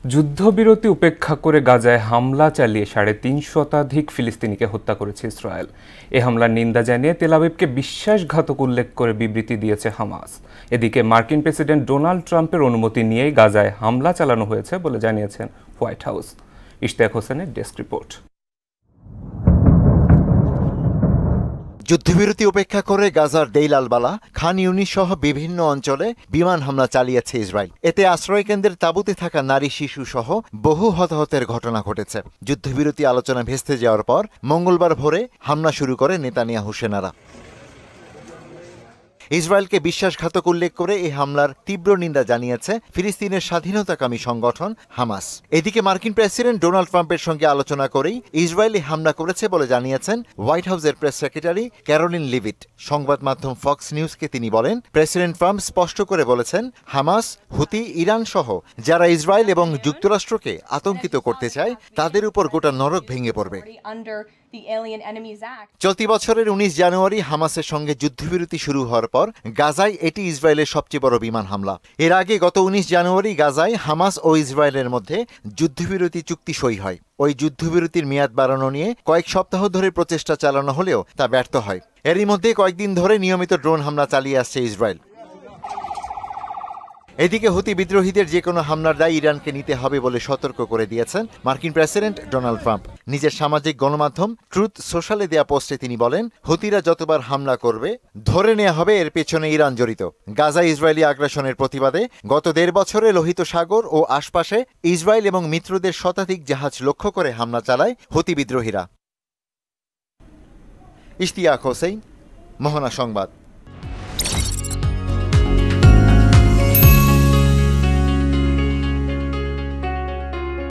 যুদ্ধবিরতি উপেক্ষা করে গাজায় হামলা চালিয়ে ৩৫০ শতাধিক ফিলিস্তিনিকে হত্যা করেছে ইসরায়েল। এ হামলার নিন্দা জানিয়ে তেল আবিবকে বিশ্বাসঘাতক উল্লেখ করে বিবৃতি দিয়েছে হামাস। এদিকে মার্কিন প্রেসিডেন্ট ডোনাল্ড ট্রাম্পের অনুমতি নিয়েই গাজায় হামলা চালানো হয়েছে বলে জানিয়েছেন হোয়াইট হাউস। ইশতিয়াক হোসেনের ডেস্ক রিপোর্ট। যুদ্ধবিরতি উপেক্ষা করে গাজার দেইল আল বালা, খান ইউনিস সহ বিভিন্ন অঞ্চলে বিমান হামলা চালিয়েছে ইসরায়েল। এতে আশ্রয়কেন্দ্রের তাঁবুতে থাকা নারী, শিশু সহ বহু হতাহতের ঘটনা ঘটেছে। যুদ্ধবিরতি আলোচনা ভেস্তে যাওয়ার পর মঙ্গলবার ভোরে হামলা শুরু করে নেতানিয়াহু সেনারা। ইসরায়েলকে বিশ্বাসঘাতক উল্লেখ করে এই হামলার তীব্র নিন্দা জানিয়েছে ফিলিস্তিনের স্বাধীনতাকামী সংগঠন হামাস। এদিকে মার্কিন প্রেসিডেন্ট ডোনাল্ড ট্রাম্পের সঙ্গে আলোচনা করেই ইসরায়েল হামলা করেছে বলে জানিয়েছেন হোয়াইট হাউসের প্রেস সেক্রেটারি ক্যারোলিন লিভিট। সংবাদ মাধ্যম ফক্স নিউজকে তিনি বলেন, প্রেসিডেন্ট ট্রাম্প স্পষ্ট করে বলেছেন, হামাস, হুতি, ইরান সহ যারা ইসরায়েল এবং যুক্তরাষ্ট্রকে আতঙ্কিত করতে চায় তাদের উপর গোটা নরক ভেঙে পড়বে। চলতি বছরের ১৯ জানুয়ারি হামাসের সঙ্গে যুদ্ধবিরতি শুরু হওয়ার পর গাজায় এটি ইসরায়েলের সবচেয়ে বড় বিমান হামলা। এর আগে গত ১৯ জানুয়ারি গাজায় হামাস ও ইসরায়েলের মধ্যে যুদ্ধবিরতি চুক্তি সই হয়। ওই যুদ্ধবিরতির মেয়াদ বাড়ানো নিয়ে কয়েক সপ্তাহ ধরে প্রচেষ্টা চালানো হলেও তা ব্যর্থ হয়। এরই মধ্যে কয়েকদিন ধরে নিয়মিত ড্রোন হামলা চালিয়ে আসছে ইসরায়েল। এদিকে হুতি বিদ্রোহীদের যে কোনো হামলার দায় ইরানকে নিতে হবে বলে সতর্ক করে দিয়েছেন মার্কিন প্রেসিডেন্ট ডোনাল্ড ট্রাম্প। নিজের সামাজিক গণমাধ্যম ট্রুথ সোশ্যালে দেয়া পোস্টে তিনি বলেন, হুতিরা যতবার হামলা করবে ধরে নেওয়া হবে এর পেছনে ইরান জড়িত। গাজা ইসরায়েলি আগ্রাসনের প্রতিবাদে গত ১.৫ বছরে লোহিত সাগর ও আশপাশে ইসরায়েল এবং মিত্রদের শতাধিক জাহাজ লক্ষ্য করে হামলা চালায় হুতি বিদ্রোহীরা। ইশতিয়াক হোসেন, মোহনা সংবাদ।